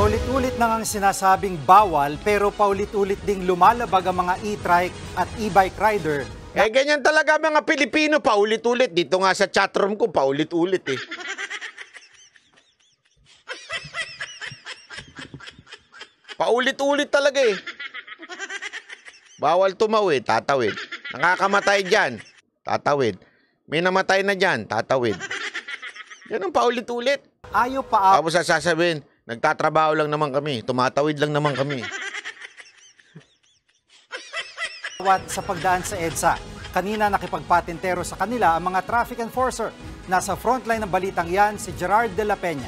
Paulit-ulit na ang sinasabing bawal pero paulit-ulit ding lumalabag ang mga e-trike at e-bike rider. Ganyan talaga mga Pilipino, paulit-ulit. Dito nga sa chatroom ko, paulit-ulit eh. Paulit-ulit talaga eh. Bawal tumawid, tatawid. Nakakamatay dyan, tatawid. May namatay na dyan, tatawid. Yan ang paulit-ulit. Ayaw pa Tapos sasabihin, nagtatrabaho lang naman kami, tumatawid lang naman kami. sa pagdaan sa EDSA. Kanina nakipagpatintero sa kanila ang mga traffic enforcer. Nasa frontline ng balitang yan si Gerard de la Peña.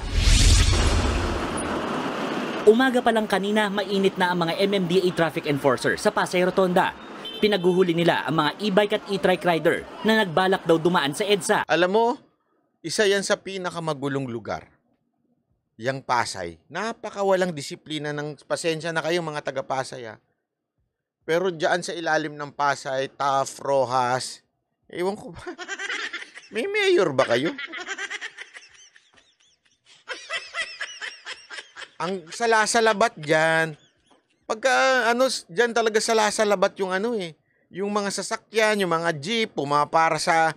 Umaga pa lang kanina, mainit na ang mga MMDA traffic enforcer sa Pasay Rotonda. Pinaguhuli nila ang mga e-bike at e-trike rider na nagbalak daw dumaan sa EDSA. Alam mo, isa yan sa pinakamagulong lugar. Yang Pasay. Napakawalang disiplina ng pasensya na kayo mga taga-Pasay ha. Pero dyan sa ilalim ng Pasay, Taft, Rojas, ewan ko ba, may mayor ba kayo? Ang salasalabat dyan, pagka dyan talaga salasalabat yung yung mga sasakyan, yung mga jeep, pumapara sa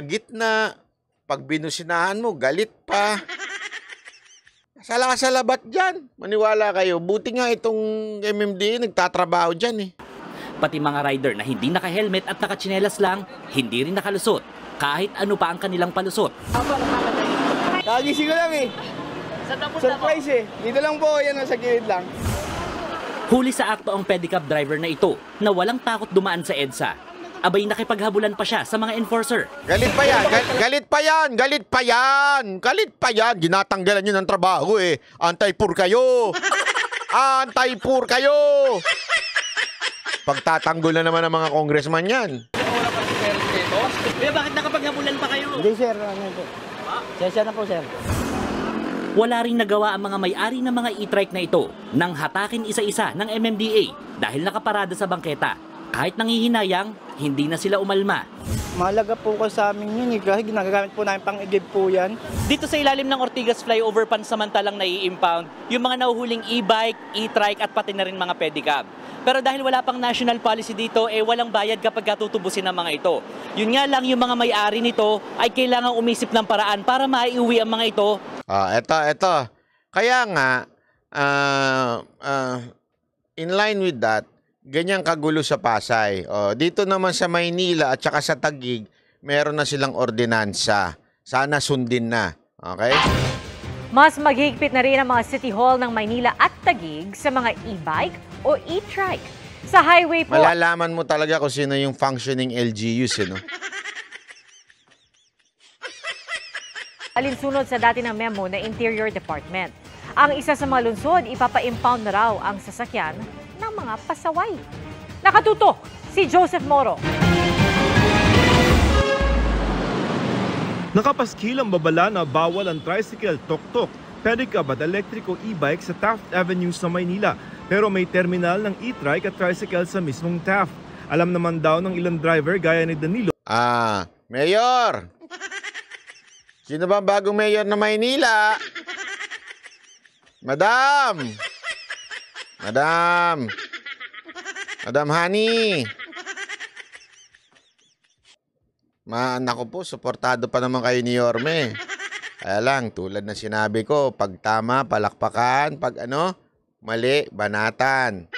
gitna, pag binusinahan mo, galit pa. Salasalabat dyan. Maniwala kayo. Buti nga itong MMDA nagtatrabaho dyan eh. Pati mga rider na hindi naka-helmet at nakatsinelas lang, hindi rin nakalusot. Kahit ano pa ang kanilang palusot. Kagising ko lang eh. Surprise eh. Dito lang po, yan sa gilid lang. Huli sa akto ang pedicab driver na ito na walang takot dumaan sa EDSA. Abay nakipaghabulan pa siya sa mga enforcer. Galit pa yan, galit pa yan, galit pa yan, galit pa yan. Ginatanggalan nyo ng trabaho eh. Anti-poor kayo. Anti-poor kayo. Pagtatanggol na naman ng mga congressman yan. Kaya bakit nakapaghabulan pa kayo? Hindi sir, Sesya na po sir. Wala ring nagawa ang mga may-ari ng mga e-trike na ito nang hatakin isa-isa ng MMDA dahil nakaparada sa bangketa. Kahit nangihinayang, hindi na sila umalma. Mahalaga po ko sa amin yun eh, kasi ginagamit po namin pang igib po yan. Dito sa ilalim ng Ortigas Flyover pansamantalang nai-impound yung mga nahuhuling e-bike, e-trike at pati na rin mga pedicab. Pero dahil wala pang national policy dito, walang bayad kapag tutubusin ang mga ito. Yun nga lang, yung mga may-ari nito ay kailangang umisip ng paraan para maiuwi ang mga ito. Eto. Kaya nga, in line with that, ganyan kagulo sa Pasay. Dito naman sa Maynila at saka sa Taguig, meron na silang ordinansa. Sana sundin na. Okay? Mas maghigpit na rin ang mga City Hall ng Maynila at Taguig sa mga e-bike o e-trike. Sa highway po... Malalaman mo talaga kung sino yung functioning LGUs, no? Alinsunod sa dati ng memo na Interior Department. Ang isa sa mga lungsod, ipapa-impound na raw ang sasakyan ng mga pasaway. Nakatutok si Joseph Moro. Nakapaskil ang babala na bawal ang tricycle, tok-tok, pedicab at elektriko e-bike sa Taft Avenue sa Maynila. Pero may terminal ng e-trike at tricycle sa mismong Taft. Alam naman daw ng ilang driver gaya ni Danilo. Mayor! Sino ba bagong mayor na Maynila? Madam Hani. Nako po, suportado pa naman kayo ni Yorme. Kaya lang, tulad na sinabi ko, pag tama, palakpakan. Pag mali, banatan.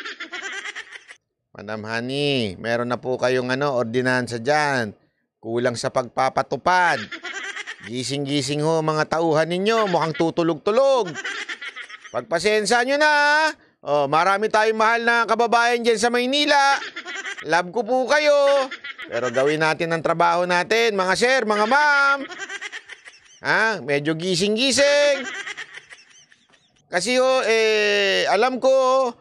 Madam Hani, meron na po kayong ordinansa dyan. Kulang sa pagpapatupad. Gising-gising ho mga tauhan ninyo, mukhang tutulog-tulog. Pagpasensya nyo na. Marami tayong mahal na kababayan dyan sa Maynila. Love ko po kayo. Pero gawin natin ang trabaho natin, mga sir, mga ma'am. Medyo gising-gising. Kasi alam ko,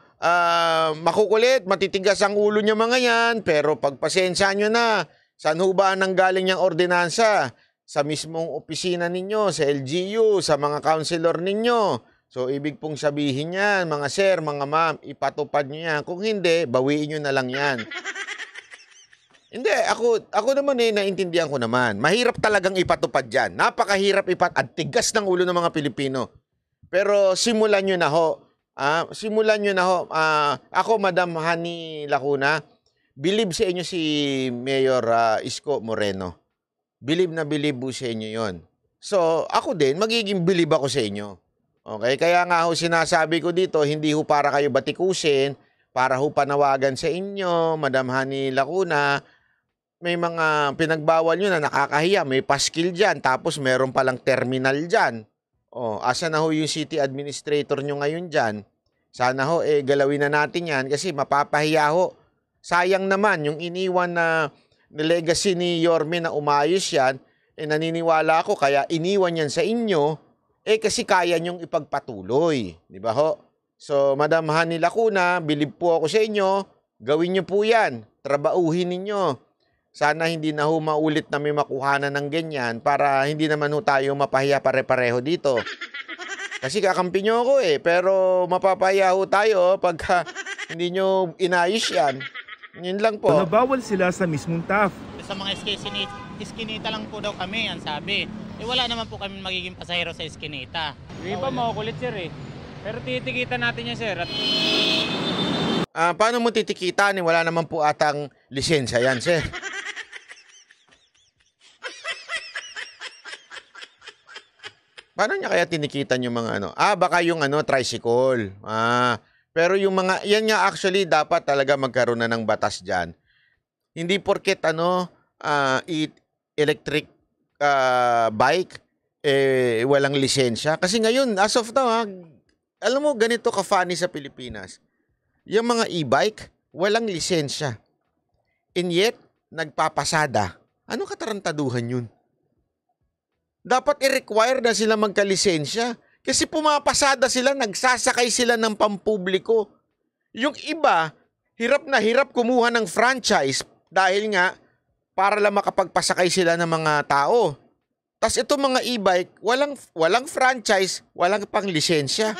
makukulit, matitigas ang ulo niya mga yan. Pero pagpasensya nyo na, saan ho ba nanggaling niyang ordinansa? Sa mismong opisina ninyo, sa LGU, sa mga councilor ninyo. So, ibig pong sabihin yan, mga sir, mga ma'am, ipatupad nyo yan. Kung hindi, bawiin nyo na lang yan. Hindi, ako naman naintindihan ko naman. Mahirap talagang ipatupad yan. Napakahirap at tigas ng ulo ng mga Pilipino. Pero simulan nyo na ho. Simulan nyo na ho. Ako, Madam Hani Lacuna, believe sa inyo si Mayor Isko Moreno. Believe na believe po sa inyo yon. So, ako din, magiging believe ako sa inyo. Okay? Kaya nga ho sinasabi ko dito, hindi ho para kayo batikusin, para ho panawagan sa inyo, Madam Hani Lacuna, may mga pinagbawal nyo na nakakahiya, may paskil dyan, tapos meron palang terminal dyan. Asa na ho yung city administrator nyo ngayon dyan? Sana ho, galawin na natin yan kasi mapapahiya ho. Sayang naman yung iniwan na legacy ni Yorme na umayos yan, naniniwala ako kaya iniwan yan sa inyo, kasi kaya nyong ipagpatuloy. Di ba ho? So, Madam Hani Lacuna, believe po ako sa inyo, gawin nyo po yan, trabauhin ninyo. Sana hindi na ho maulit na may makuhanan ng ganyan para hindi naman ho tayo mapahiya pare-pareho dito. Kasi kakampi nyo ako pero mapapahiya ho tayo pagka hindi nyo inayos yan. Yun lang po. Nabawal sila sa mismong TAF. Sa mga iskinita lang po daw kami, ang sabi. Wala naman po kami magiging pasahero sa iskinita. Hindi pa makukulit sir Pero titikitan natin yan sir. Paano mo titikitan? Wala naman po atang lisensya yan, sir. Paano niya kaya tinikitan yung mga ano? Baka yung tricycle. Pero yung mga, yan nga actually dapat talaga magkaroon na ng batas dyan. Hindi porket electric bike, walang lisensya. Kasi ngayon, as of now, alam mo, ganito ka-funny sa Pilipinas. Yung mga e-bike, walang lisensya. And yet, nagpapasada. Ano katarantaduhan yun? Dapat i-require na sila magka-lisensya. Kasi pumapasada sila, nagsasakay sila ng pampubliko. Yung iba, hirap na hirap kumuha ng franchise dahil nga para lang makapagpasakay sila ng mga tao. Tas ito mga e-bike, walang franchise, walang pang lisensya.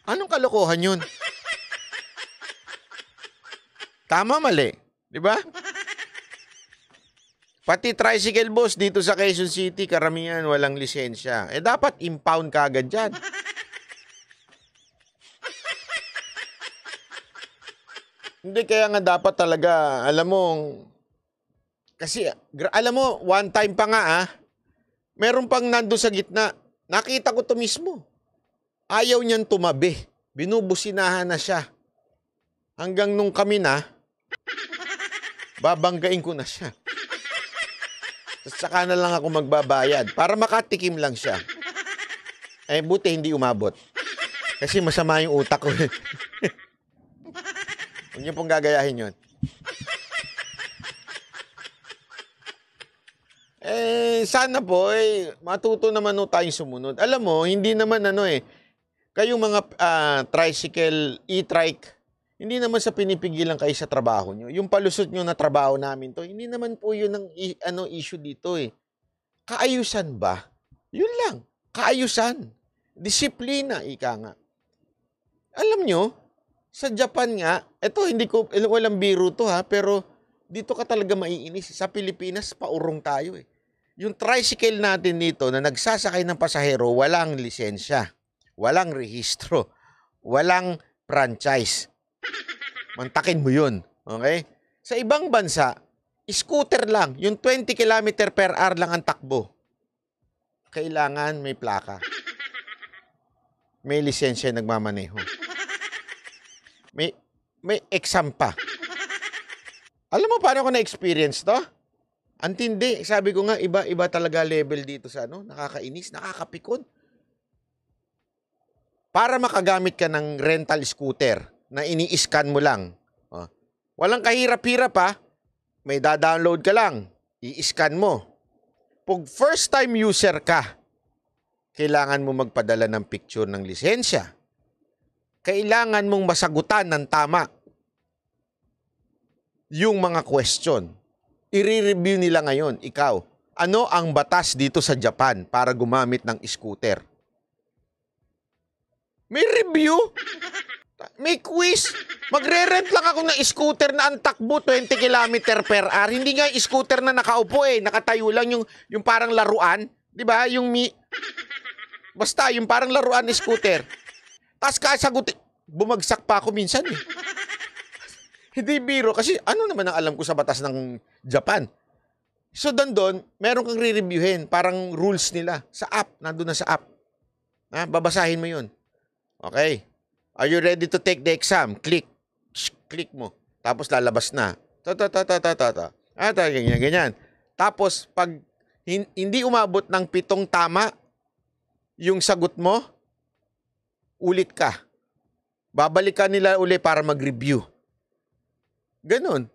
Anong kalokohan yun? Tama, mali. Di ba? Pati tricycle boss dito sa Quezon City, karamihan walang lisensya. Dapat impound ka agad dyan. Hindi, kaya nga dapat talaga, alam mo, kasi, alam mo, one time pa nga meron pang nando sa gitna. Nakita ko to mismo. Ayaw niyan tumabi. Binubusinahan na siya. Hanggang nung kami na, babanggain ko na siya. Saka na lang ako magbabayad para makatikim lang siya. Buti hindi umabot. Kasi masama yung utak ko. Huwag niyo pong gagayahin yun. Sana po, matuto naman tayong sumunod. Alam mo, hindi naman kayong mga tricycle, e-trike, hindi naman sa pinipigilan kayo sa trabaho nyo. Yung palusot nyo na trabaho namin to, hindi naman po yun ang issue dito Kaayusan ba? Yun lang. Kaayusan. Disiplina, ika nga. Alam nyo, sa Japan nga, walang biro to pero dito ka talaga maiinis. Sa Pilipinas, paurong tayo Yung tricycle natin dito na nagsasakay ng pasahero, walang lisensya, walang rehistro, walang franchise. Mantakin mo yun. Okay? Sa ibang bansa, scooter lang. Yung 20 km per hour lang ang takbo. Kailangan may plaka. May lisensya nagmamaneho. May exam pa. Alam mo paano ko na-experience to? Antindi. Sabi ko nga, iba talaga level dito sa nakakainis, nakakapikon. Para makagamit ka ng rental scooter, na ini-scan mo lang. Walang kahirap-hirap may da-download ka lang. I-scan mo. Pag first time user ka, kailangan mo magpadala ng picture ng lisensya. Kailangan mong masagutan ng tama yung mga question. I-review nila ngayon, ikaw. Ano ang batas dito sa Japan para gumamit ng scooter? May review? May quiz. Magre-rent lang ako ng scooter na ang takbo 20 km per hour. Hindi nga scooter na nakaupo nakatayo lang yung parang laruan, 'di ba? Yung Basta, yung parang laruan ni scooter. Tapos kasagutin, bumagsak pa ako minsan eh. Hindi biro, kasi ano naman ang alam ko sa batas ng Japan. So doon, meron kang re-reviewin, parang rules nila. Sa app, nandun na sa app. Babasahin mo yun. Okay. Are you ready to take the exam? Click. Click mo. Tapos lalabas na. Ganyan. Tapos, pag hindi umabot ng 7 tama, yung sagot mo, ulit ka. Babalikan nila uli para mag-review. Ganon.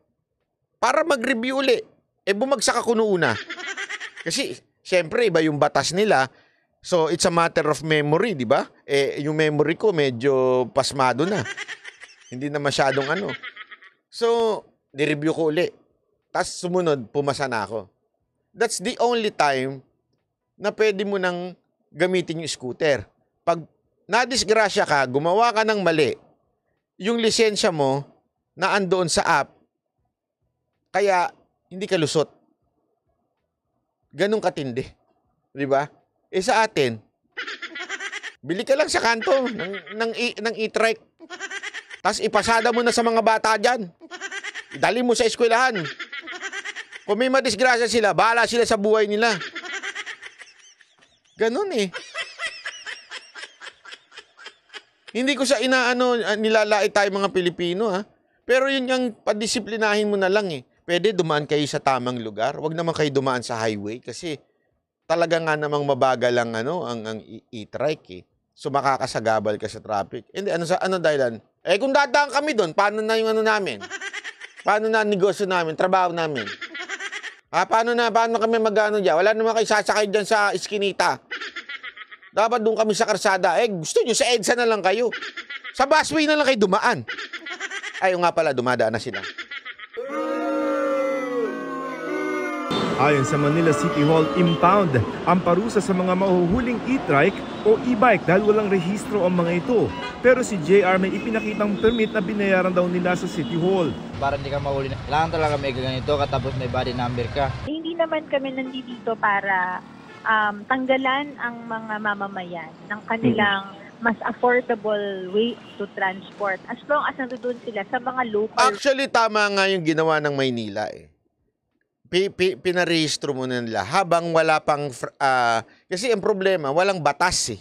Para mag-review uli. Bumagsak ako noong una. Kasi, syempre, iba yung batas nila. So, it's a matter of memory, di ba? Yung memory ko medyo pasmado na. Hindi na masyadong ano. So, ni-review ko uli. Tapos sumunod, pumasa na ako. That's the only time na pwede mo nang gamitin yung scooter. Pag nadisgrasya ka, gumawa ka ng mali, yung lisensya mo na andoon sa app, kaya hindi ka lusot. Ganun katindi. Di ba? Sa atin, bili ka lang sa kanto ng e-trike. Tapos ipasada mo na sa mga bata dyan. Idali mo sa eskwelahan. Kung may madisgrasya sila, bahala sila sa buhay nila. Ganun eh. Hindi ko sa nilalait tayo mga Pilipino ha. Pero yun yung padisiplinahin mo na lang eh. Pwede dumaan kayo sa tamang lugar. Huwag naman kayo dumaan sa highway kasi talaga nga namang mabagal ang e-trike eh. So makakasagabal ka sa traffic. Hindi, ano dahilan? Kung dadaan kami doon, paano na yung namin? Paano na negosyo namin, trabaho namin? Paano kami mag-ano dyan? Wala naman kayo sasakay dyan sa iskinita. Dapat doon kami sa karsada. Gusto nyo, sa EDSA na lang kayo. Sa busway na lang kayo dumaan. Nga pala, dumadaan na sila. Ayon sa Manila City Hall, impound ang parusa sa mga mahuhuling e-trike o e-bike dahil walang rehistro ang mga ito. Pero si JR may ipinakitang permit na binayaran daw nila sa City Hall. Para hindi ka mahuli, kailangan talaga may ganito katapos may body number ka. Hindi naman kami nandito para tanggalan ang mga mamamayan ng kanilang mas affordable way to transport as long as nandoon sila sa mga local. Actually, tama nga yung ginawa ng Maynila eh. Pinarehistro mo na nila habang wala pang kasi ang problema, walang batas eh.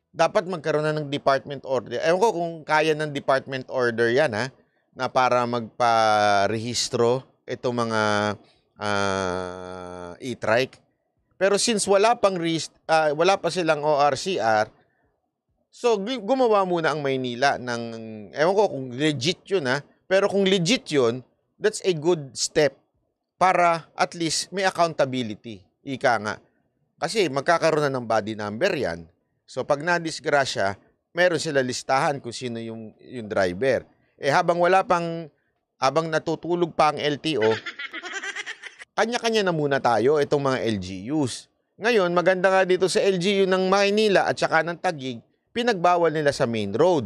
Dapat magkaroon na ng department order. Ewan ko kung kaya ng department order yan ha, na para magpa-rehistro itong mga e-trike. Pero since wala pa silang ORCR, so gumawa muna ang Maynila ng, ewan ko kung legit yun ha, pero kung legit yun, that's a good step para at least may accountability. Ika nga. Kasi magkakaroon na ng body number yan. So pag nadisgrasya, meron sila listahan kung sino yung driver. Habang natutulog pa ang LTO, kanya-kanya na muna tayo itong mga LGUs. Ngayon, maganda nga dito sa LGU ng Maynila at saka ng Taguig, pinagbawal nila sa main road.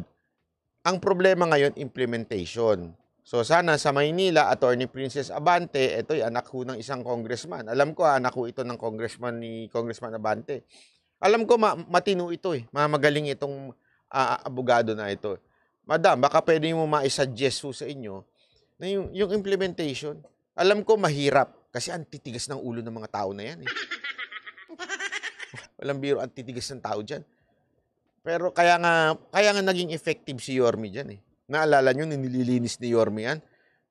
Ang problema ngayon, implementation. So sana sa Maynila, Attorney Princess Abante, ito'y anak ho ng isang congressman. Alam ko anak ho ito ng Congressman Abante. Alam ko matino ito eh. Magaling itong abogado na ito. Madam, baka pwede mo ma-suggest sa inyo na yung implementation. Alam ko mahirap kasi ang titigas ng ulo ng mga tao na yan eh. Walang biro, ang titigas ng tao dyan. Pero kaya nga naging effective si Yorme dyan eh. Naalala nyo, nililinis ni Yorme yan.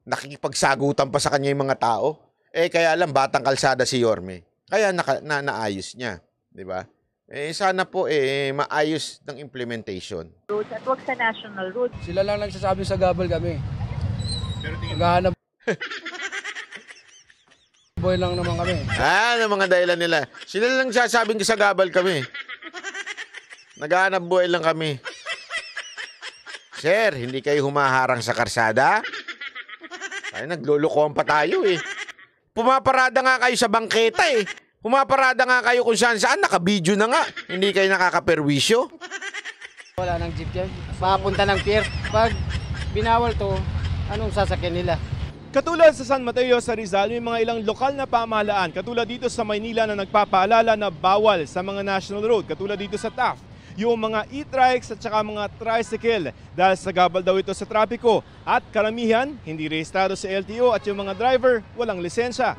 Nakikipagsagutan pa sa kanya yung mga tao. Kaya lang, batang kalsada si Yorme. Kaya naayos niya. Diba? Sana po, maayos ng implementation. Roads at wag sa national roads. Sila lang nagsasabi sa gabal kami. Maghahanap boy lang naman kami. Ang mga dahilan nila. Sila lang sasabing sa gabal kami. Naghahanap buhay lang kami. Sir, hindi kayo humaharang sa karsada? Ay, naglulukohan pa tayo eh. Pumaparada nga kayo sa bangketa eh. Pumaparada nga kayo kung saan-saan. Naka-video na nga. Hindi kayo nakakaperwisyo. Wala nang jeep yan. Papunta ng pier. Pag binawal to, anong sasakyan nila? Katulad sa San Mateo sa Rizal, may mga ilang lokal na pamahalaan katulad dito sa Maynila na nagpapaalala na bawal sa mga national road katulad dito sa Taft yung mga e-trikes at saka mga tricycle dahil sagabal daw ito sa trapiko at karamihan hindi rehistrado sa LTO at yung mga driver walang lisensya.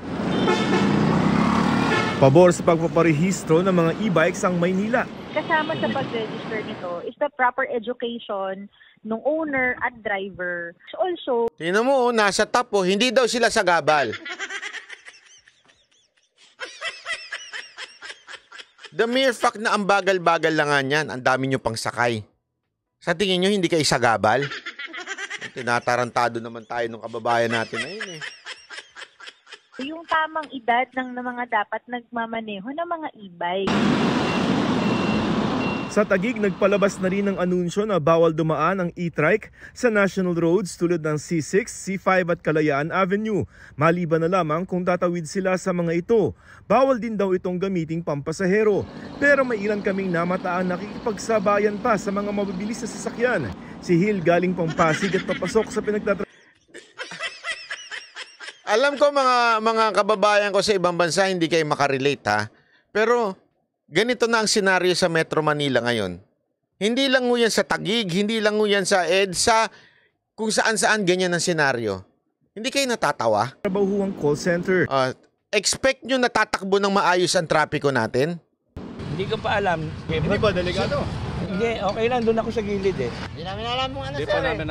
Pabor sa pagpaparehistro ng mga e-bikes ang Maynila. Kasama sa pag-register nito is the proper education ng owner at driver. Also, tingnan mo, nasa top, hindi daw sila sagabal. The mere fact na ang bagal-bagal lang nga niyan, ang dami nyo pang sakay. Sa tingin nyo, hindi kayo sagabal? Tinatarantado naman tayo ng kababayan natin na yun eh. yung tamang edad ng mga dapat nagmamaneho ng mga e-bike. Sa Taguig, nagpalabas na rin ng anunsyo na bawal dumaan ang e-trike sa national roads tulad ng C6, C5 at Kalayaan Avenue. Maliban na lamang kung tatawid sila sa mga ito. Bawal din daw itong gamiting pampasahero. Pero may ilan kaming namataan nakikipagsabayan pa sa mga mabibilis na sasakyan. Si Hill galing Pampasig at papasok sa Alam ko mga kababayan ko sa ibang bansa hindi kayo makarelate ha. Pero ganito na ang senaryo sa Metro Manila ngayon. Hindi lang mo yan sa Taguig, hindi lang mo yan sa EDSA, kung saan-saan ganyan ang senaryo. Hindi kayo natatawa? Trabahuang call center. Expect nyo natatakbo ng maayos ang trapiko natin? Hindi ko pa alam. Hindi ba delikado? Hindi, okay lang. Doon ako sa gilid eh. Hindi namin alam kung ano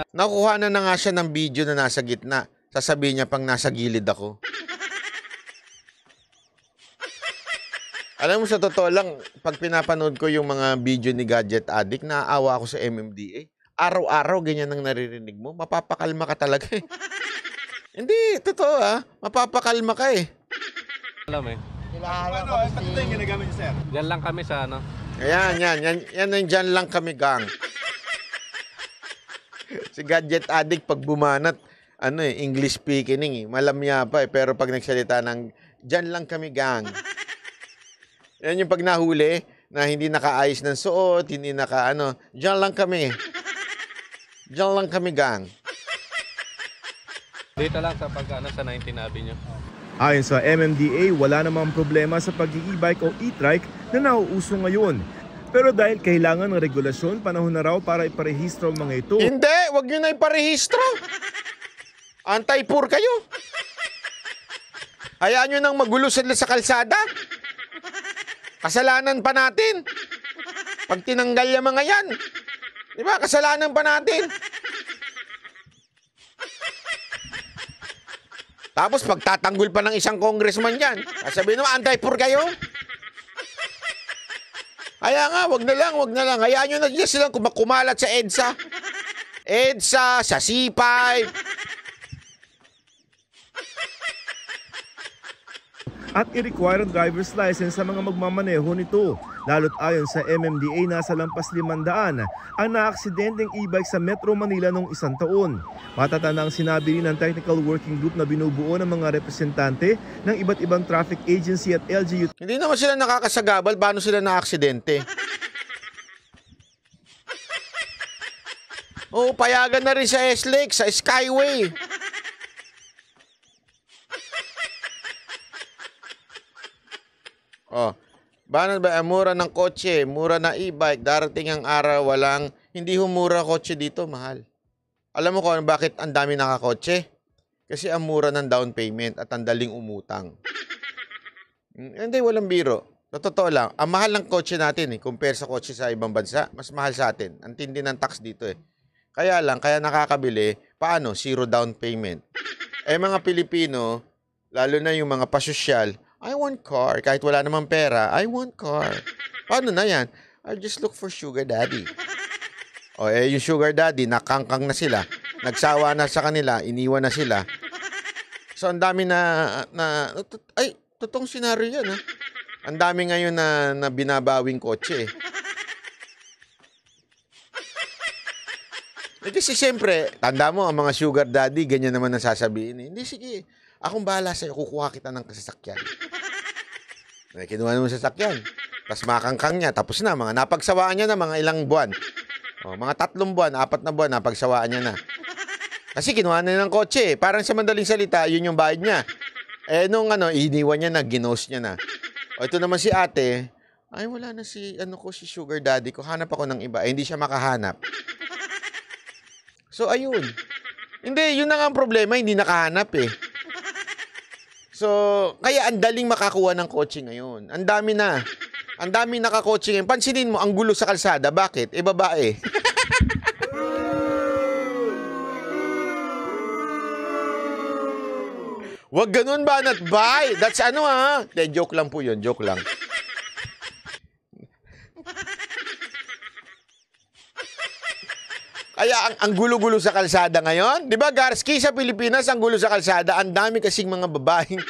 Nakuha na nga siya ng video na nasa gitna. Sasabihin niya pang nasa gilid ako. Alam mo, sa totoo lang, pag pinapanood ko yung mga video ni Gadget Addict, naaawa ako sa MMDA. Araw-araw, ganyan ang naririnig mo. Mapapakalma ka talaga eh. Hindi, totoo mapapakalma ka eh. Alam eh. Ano ito yung ginagamit niyo, sir? Diyan lang kami sa ano. Ayan, yan dyan lang kami gang. Si Gadget Addict, pag bumanat, English speaking malamya pa eh. Pero pag nagsalita ng, dyan lang kami gang. Yan yung pag nahuli, na hindi nakaayos ng suot, hindi dyan lang kami. Dyan lang kami gang. Dito lang sa sa 19 Avenue. Ayon sa MMDA, wala namang problema sa pag-e-bike o e-trike na nauuso ngayon. Pero dahil kailangan ng regulasyon, panahon na raw para iparehistro ang mga ito. Hindi! Wag nyo na iparehistro! Anti-poor kayo! Hayaan nyo nang magulo sila sa kalsada! Kasalanan pa natin! Pag tinanggal yung mga yan, di ba? Kasalanan pa natin! Tapos pagtatanggol pa ng isang congressman yan, sabihin naman, anti-poor kayo? Kaya nga, wag na lang. Hayaan nyo na dyan silang kumalat sa EDSA. EDSA, sa C5. At i-require ang driver's license sa mga magmamaneho nito. Lalo't ayon sa MMDA, nasa lampas 500 ang naaksidenteng e-bike sa Metro Manila noong 1 taon. Matatanda ang sinabi rin ng technical working group na binubuo ng mga representante ng iba't ibang traffic agency at LGU. Hindi naman sila nakakasagabal, paano sila naaksidente? Oo, payagan na rin sa S-Lake, sa Skyway. Paano ba? Mura ng kotse, mura na e-bike, darating ang araw, hindi humura kotse dito, mahal. Alam mo kung bakit ang dami nakakotse? Kasi ang mura ng down payment at ang daling umutang. Hindi, walang biro. Totoo lang, ang mahal ng kotse natin compare sa kotse sa ibang bansa, mas mahal sa atin. Ang tindi ng tax dito Kaya nakakabili, paano? 0 down payment. Mga Pilipino, lalo na yung mga pasosyal, I want car. Kahit wala namang pera, I want car. Paano na yan? I just look for sugar daddy. Yung sugar daddy, nakangkang na sila. Nagsawa na sa kanila, iniwan na sila. So, ang dami totoong senaryo yan, Ang dami ngayon na binabawing kotse, Kasi siyempre, tanda mo, ang mga sugar daddy, ganyan naman ang sasabihin. Hindi, sige. Akong bahala sa'yo, kukuha kita ng sasakyan. Kinuha naman sa sasakyan. Tapos makangkang niya, tapos na. Napagsawaan niya na mga ilang buwan. Mga 3 buwan, 4 na buwan, napagsawaan niya na. Kasi kinuha na ng kotse. Parang sa madaling salita, yun yung bayad niya. Nung iniwan niya na, ginost niya na. O ito naman si ate, ay wala na si sugar daddy ko. Hanap ako ng iba. Hindi siya makahanap. So ayun. Hindi, yun na nga ang problema, hindi nakahanap eh. So, kaya ang daling makakuha ng kotse ngayon. Ang dami na. Ang dami nakakotse ngayon. Pansinin mo, ang gulo sa kalsada. Bakit? Babae. Wag ganun ba, not buy? That's joke lang po yun, joke lang. Kaya ang gulo-gulo sa kalsada ngayon, di ba Garski, sa Pilipinas, ang gulo sa kalsada, ang dami kasing mga babaeng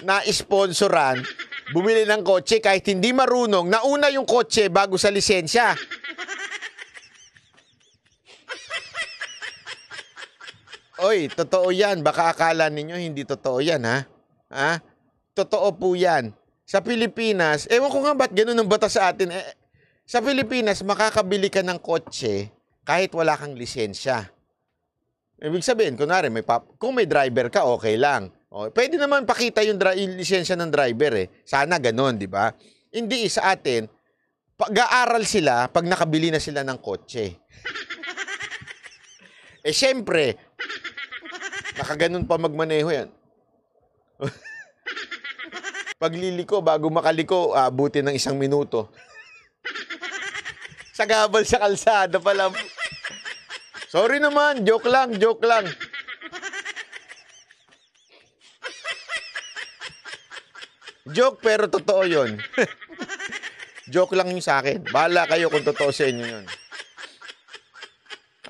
na-sponsoran, bumili ng kotse kahit hindi marunong, nauna yung kotse bago sa lisensya. Oy, totoo yan. Baka akala ninyo hindi totoo yan, ha? Ha? Totoo po yan. Sa Pilipinas, ewan ko nga ba't ganun ang batas sa atin. Sa Pilipinas, makakabili ka ng kotse kahit wala kang lisensya. Ibig sabihin, kunwari, kung may driver ka, okay lang. O, pwede naman pakita yung lisensya ng driver eh. Sana ganun, di ba? Hindi, sa atin, pag-aaral sila pag nakabili na sila ng kotse. Siyempre, nakaganon pa magmaneho yan. Pagliliko, bago makaliko, abutin ng 1 minuto. Sa gabal sa kalsada pala. Sorry naman, joke lang, joke lang. Joke pero totoo yun. Joke lang yung sa akin. Bahala kayo kung totoo sa inyo yun.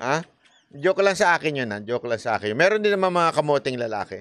Ha? Joke lang sa akin yun, ha? Joke lang sa akin. Meron din naman mga kamoting lalaki.